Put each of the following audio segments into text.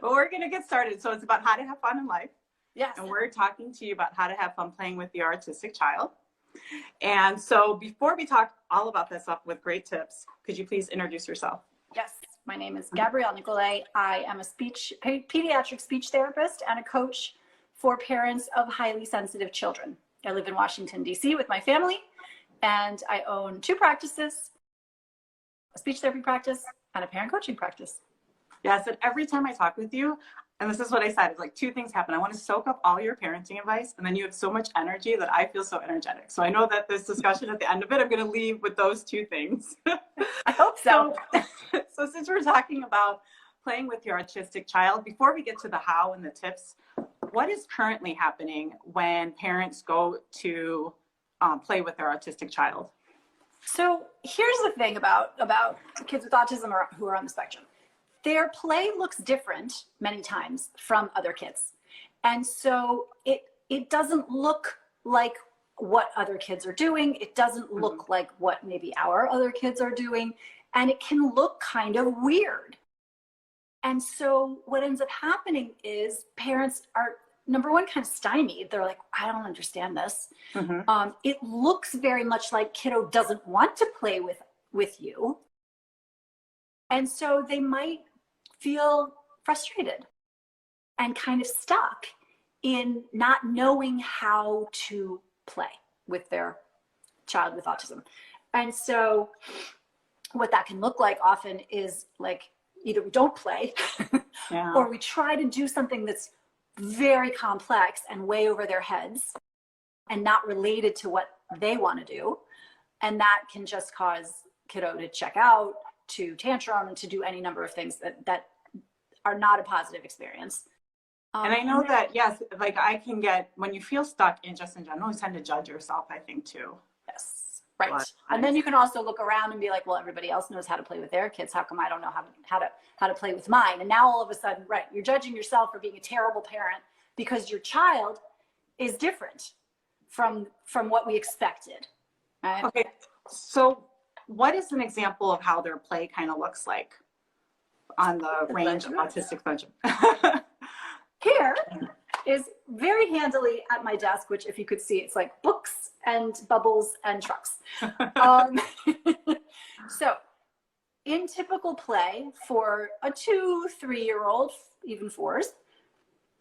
Well, we're going to get started. So it's about how to have fun in life. Yes. And we're talking to you about how to have fun playing with your autistic child. And so before we talk all about this up with great tips, could you please introduce yourself? Yes. My name is Gabriele Nicolet. I am a pediatric speech therapist and a coach for parents of highly sensitive children. I live in Washington, D.C. with my family, and I own 2 practices, a speech therapy practice and a parent coaching practice. Yes, and every time I talk with you, and this is what I said, it's like 2 things happen. I want to soak up all your parenting advice, and then you have so much energy that I feel so energetic. So I know that this discussion at the end of it, I'm going to leave with those 2 things. I hope so. So since we're talking about playing with your autistic child, before we get to the how and the tips, what is currently happening when parents go to play with their autistic child? So here's the thing about kids with autism or who are on the spectrum. Their play looks different many times from other kids. And so it doesn't look like what other kids are doing. It doesn't look like what maybe our other kids are doing. And it can look kind of weird. And so what ends up happening is parents are, number one, kind of stymied. They're like, I don't understand this. It looks very much like kiddo doesn't want to play with you. And so they might feel frustrated and kind of stuck in not knowing how to play with their child with autism. And so what that can look like often is like either we don't play or we try to do something that's very complex and way over their heads and not related to what they want to do. And that can just cause kiddo to check out, to tantrum, and to do any number of things that are not a positive experience. And I know that, yes, like I can get, when you feel stuck in just in general, you tend to judge yourself, I think, too. Yes, right. And then you can also look around and be like, well, everybody else knows how to play with their kids. How come I don't know how to play with mine? And now all of a sudden, right, you're judging yourself for being a terrible parent because your child is different from what we expected. Right? Okay, so what is an example of how their play kind of looks like on the range of autistic spectrum? Here is very handily at my desk, which if you could see, it's like books and bubbles and trucks. So in typical play for a 2-3-year-old, even 4s,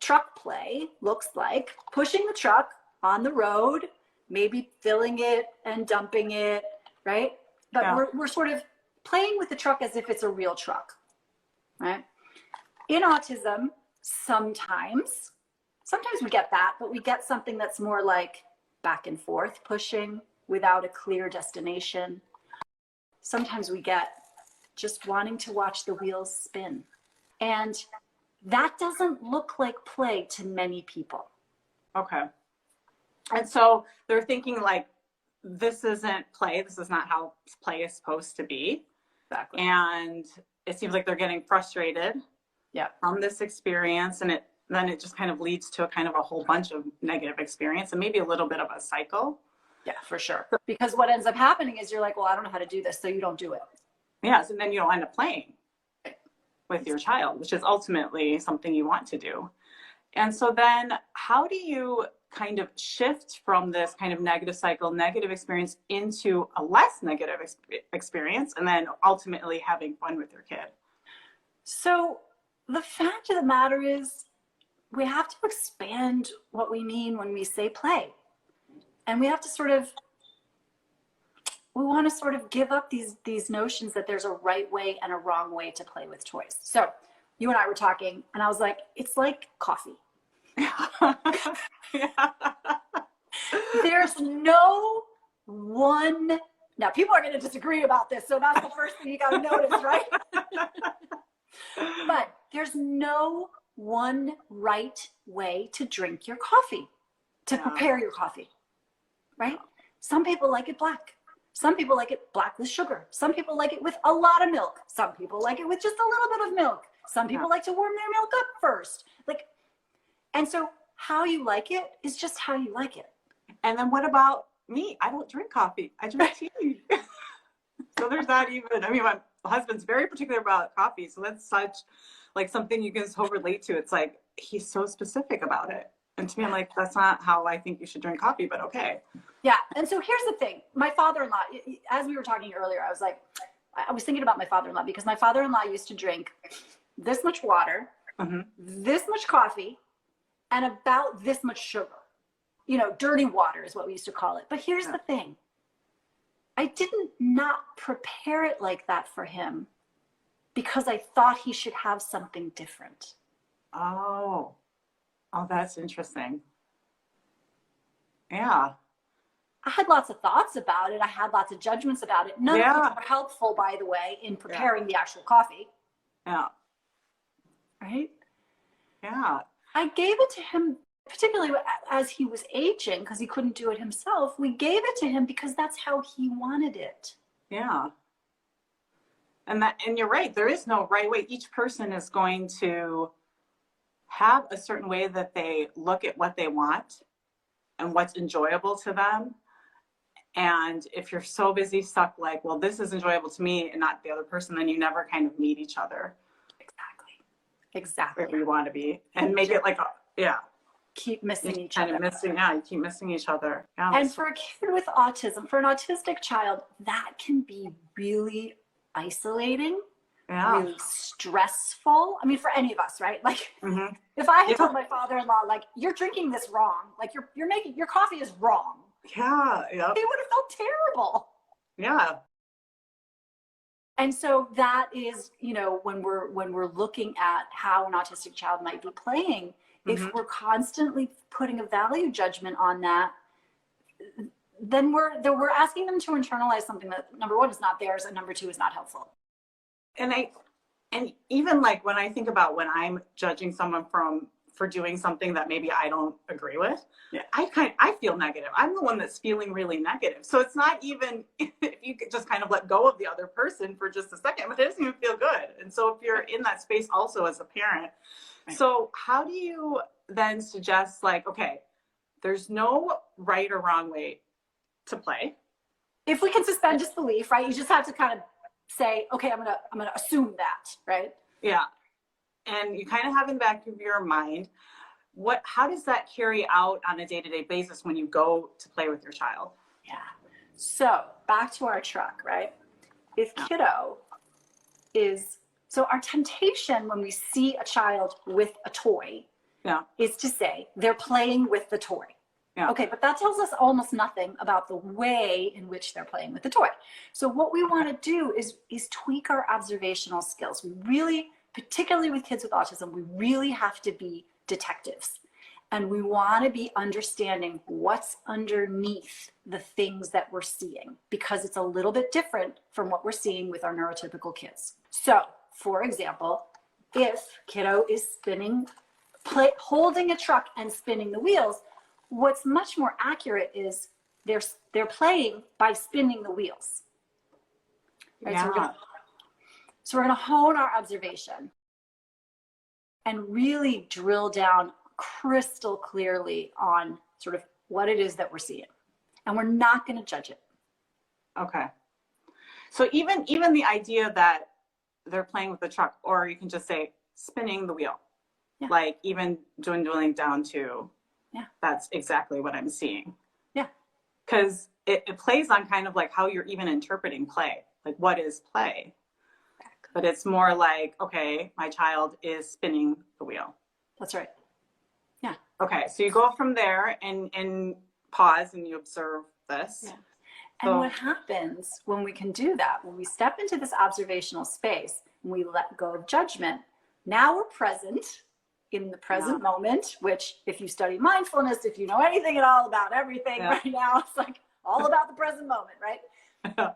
truck play looks like pushing the truck on the road, maybe filling it and dumping it, right? But we're sort of playing with the truck as if it's a real truck, right? In autism, sometimes we get that, but we get something that's more like back and forth pushing without a clear destination. Sometimes we get just wanting to watch the wheels spin. And that doesn't look like play to many people. Okay. And so they're thinking like, this isn't play. This is not how play is supposed to be. Exactly. And it seems like they're getting frustrated from this experience. And then it just kind of leads to a whole bunch of negative experience and maybe a little bit of a cycle. Yeah, for sure. Because what ends up happening is you're like, well, I don't know how to do this. So you don't do it. Yes. And then you don't end up playing with your child, which is ultimately something you want to do. And so then how do you kind of shift from this kind of negative cycle, negative experience into a less negative experience, and then ultimately having fun with your kid? So the fact of the matter is we have to expand what we mean when we say play. And we have to we want to sort of give up these notions that there's a right way and a wrong way to play with toys. So you and I were talking and I was like, it's like coffee. There's no one, now people are going to disagree about this, so that's the first thing you got to notice, right? But there's no one right way to drink your coffee, to prepare your coffee, right? Some people like it black. Some people like it black with sugar. Some people like it with a lot of milk. Some people like it with just a little bit of milk. Some people like to warm their milk up first. And so how you like it is just how you like it. And then what about me? I don't drink coffee. I drink tea. So there's not even, I mean, my husband's very particular about coffee. So that's such like something you can so relate to. It's like, he's so specific about it. And to me, I'm like, that's not how I think you should drink coffee, but okay. Yeah. And so here's the thing. My father-in-law, as we were talking earlier, I was thinking about my father-in-law, because my father-in-law used to drink this much water, this much coffee, and about this much sugar. You know, dirty water is what we used to call it. But here's the thing. I didn't not prepare it like that for him because I thought he should have something different. Oh, that's interesting. Yeah. I had lots of thoughts about it. I had lots of judgments about it. None of which were helpful, by the way, in preparing the actual coffee. Yeah. Right? Yeah. I gave it to him, particularly as he was aging, because he couldn't do it himself. We gave it to him because that's how he wanted it. Yeah. And you're right. There is no right way. Each person is going to have a certain way that they look at what they want and what's enjoyable to them. And if you're so busy stuck like, well, this is enjoyable to me and not the other person, then you never kind of meet each other. Exactly. Where you want to be, and make it like keep missing each other. You keep missing each other. Yeah, and for a kid with autism, for an autistic child, that can be really isolating, really stressful. I mean, for any of us, right? Like, if I had told my father-in-law, like, you're drinking this wrong, like you're making your coffee is wrong. Yeah. He would have felt terrible. Yeah. And so that is, you know, when we're looking at how an autistic child might be playing, if we're constantly putting a value judgment on that, then we're asking them to internalize something that, number one, is not theirs, and number two, is not helpful. And even like when I think about when I'm judging someone for doing something that maybe I don't agree with, I feel negative. I'm the one that's feeling really negative. So it's not even if you could just kind of let go of the other person for just a second, but it doesn't even feel good. And so if you're in that space also as a parent, so how do you then suggest, like, okay, there's no right or wrong way to play? If we can suspend disbelief, right? You just have to kind of say, okay, I'm gonna assume that, right? Yeah. And you kind of have in the back of your mind, how does that carry out on a day-to-day basis when you go to play with your child? Yeah. So back to our truck, right? If kiddo is, so our temptation when we see a child with a toy is to say they're playing with the toy. Yeah. Okay, but that tells us almost nothing about the way in which they're playing with the toy. So what we want to do is tweak our observational skills. We really, particularly with kids with autism, we really have to be detectives. And we want to be understanding what's underneath the things that we're seeing, because it's a little bit different from what we're seeing with our neurotypical kids. So, for example, if kiddo is holding a truck and spinning the wheels, what's much more accurate is they're playing by spinning the wheels. Right? Yeah. So we're going to hone our observation and really drill down crystal clearly on sort of what it is that we're seeing. And we're not going to judge it. Okay. So even the idea that they're playing with the truck, or you can just say spinning the wheel, like even dwindling down to, that's exactly what I'm seeing. Yeah. Because it plays on kind of like how you're even interpreting play. Like, what is play? Exactly. But it's more like, okay, my child is spinning the wheel. That's right. Yeah. Okay. So you go from there and pause and you observe this. Yeah. And what happens when we can do that, when we step into this observational space and we let go of judgment, now we're present in the present moment, which if you study mindfulness, if you know anything at all about everything right now, it's like all about the present moment, right?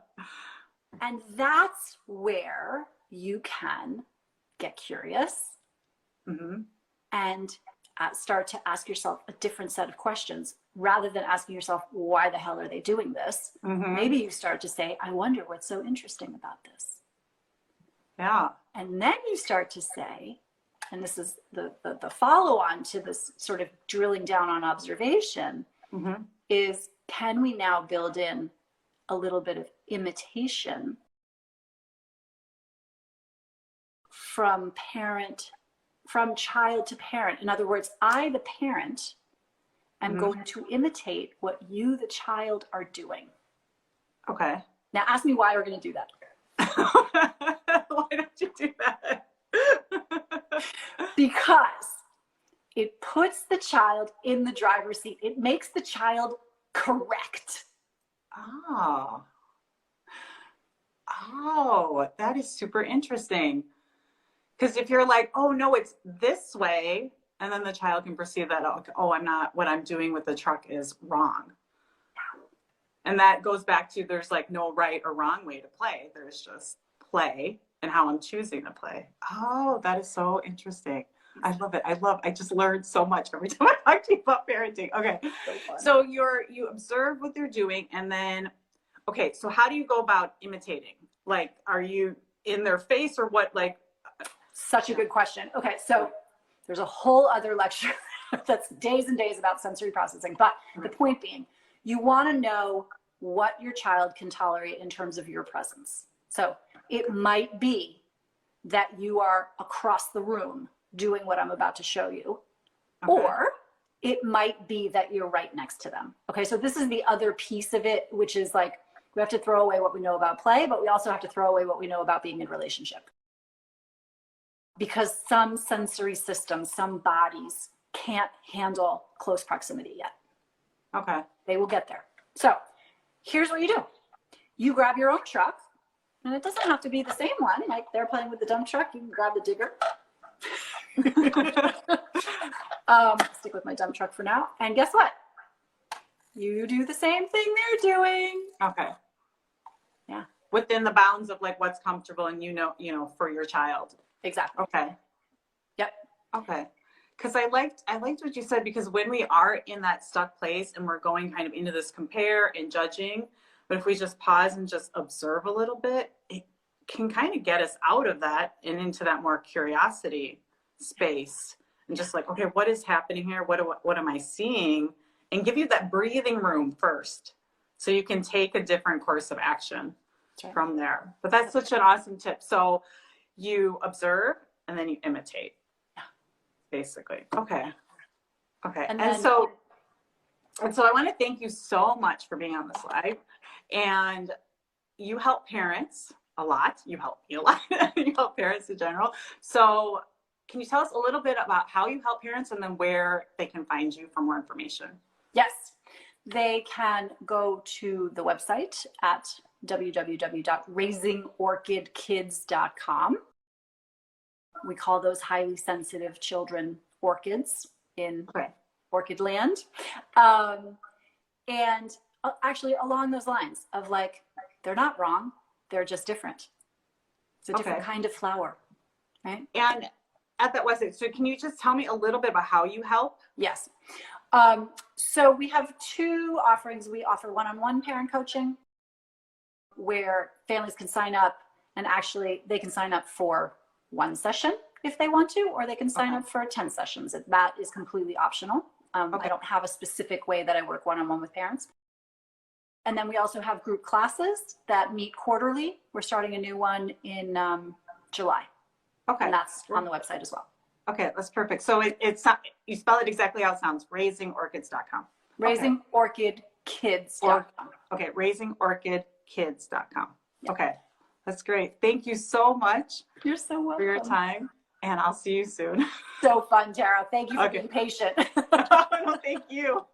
And that's where you can get curious and start to ask yourself a different set of questions. Rather than asking yourself, why the hell are they doing this? Maybe you start to say, I wonder what's so interesting about this. Yeah. And then you start to say, and this is the follow-on to this sort of drilling down on observation, is can we now build in a little bit of imitation from child to parent. In other words, I, the parent, am going to imitate what you, the child, are doing. Okay. Now ask me why we're going to do that. Why don't you do that? Because it puts the child in the driver's seat. It makes the child correct. Oh. Oh, that is super interesting. Because if you're like, oh, no, it's this way, and then the child can perceive that, oh, what I'm doing with the truck is wrong. And that goes back to there's like no right or wrong way to play. There's just play and how I'm choosing to play. Oh, that is so interesting. I love it. I just learned so much every time I talk to you about parenting. Okay. So you observe what they're doing, and then, okay, so how do you go about imitating? Like, are you in their face or what? Like, such a good question. Okay. So there's a whole other lecture that's days and days about sensory processing. But the point being, you want to know what your child can tolerate in terms of your presence. So it might be that you are across the room doing what I'm about to show you, or it might be that you're right next to them. Okay, so this is the other piece of it, which is like, we have to throw away what we know about play, but we also have to throw away what we know about being in relationship. Because some sensory systems, some bodies can't handle close proximity yet. Okay. They will get there. So here's what you do. You grab your own truck, and it doesn't have to be the same one. Like they're playing with the dump truck, you can grab the digger. Stick with my dump truck for now. And guess what? You do the same thing they're doing. Okay. Yeah. Within the bounds of like what's comfortable and for your child. Exactly. Okay. Yep. Okay. Because I liked what you said, because when we are in that stuck place and we're going kind of into this compare and judging, but if we just pause and just observe a little bit, it can kind of get us out of that and into that more curiosity space and just like, okay, what is happening here? What am I seeing? And give you that breathing room first so you can take a different course of action from there. But that's such an awesome tip. So you observe and then you imitate. Basically. Okay. And so I want to thank you so much for being on this live. And you help parents a lot. You help me a lot. You help parents in general. So can you tell us a little bit about how you help parents and then where they can find you for more information? Yes. They can go to the website at www.raisingorchidkids.com. We call those highly sensitive children orchids in orchid land. And actually along those lines of like, they're not wrong, they're just different. It's a different kind of flower, right? And at that website, so can you just tell me a little bit about how you help? Yes. So we have two offerings. We offer one-on-one parent coaching where families can sign up, and actually they can sign up for one session if they want to, or they can sign up for 10 sessions. That is completely optional. I don't have a specific way that I work one-on-one with parents. And then we also have group classes that meet quarterly. We're starting a new one in July. Okay. And that's on the website as well. Okay, that's perfect. So it's not, you spell it exactly how it sounds, raisingorchids.com. Raisingorchidkids.com. Okay, raisingorchidkids.com. Yep. Okay, that's great. Thank you so much. You're so welcome. For your time, and I'll see you soon. So fun, Tara. Thank you for being patient. No, thank you.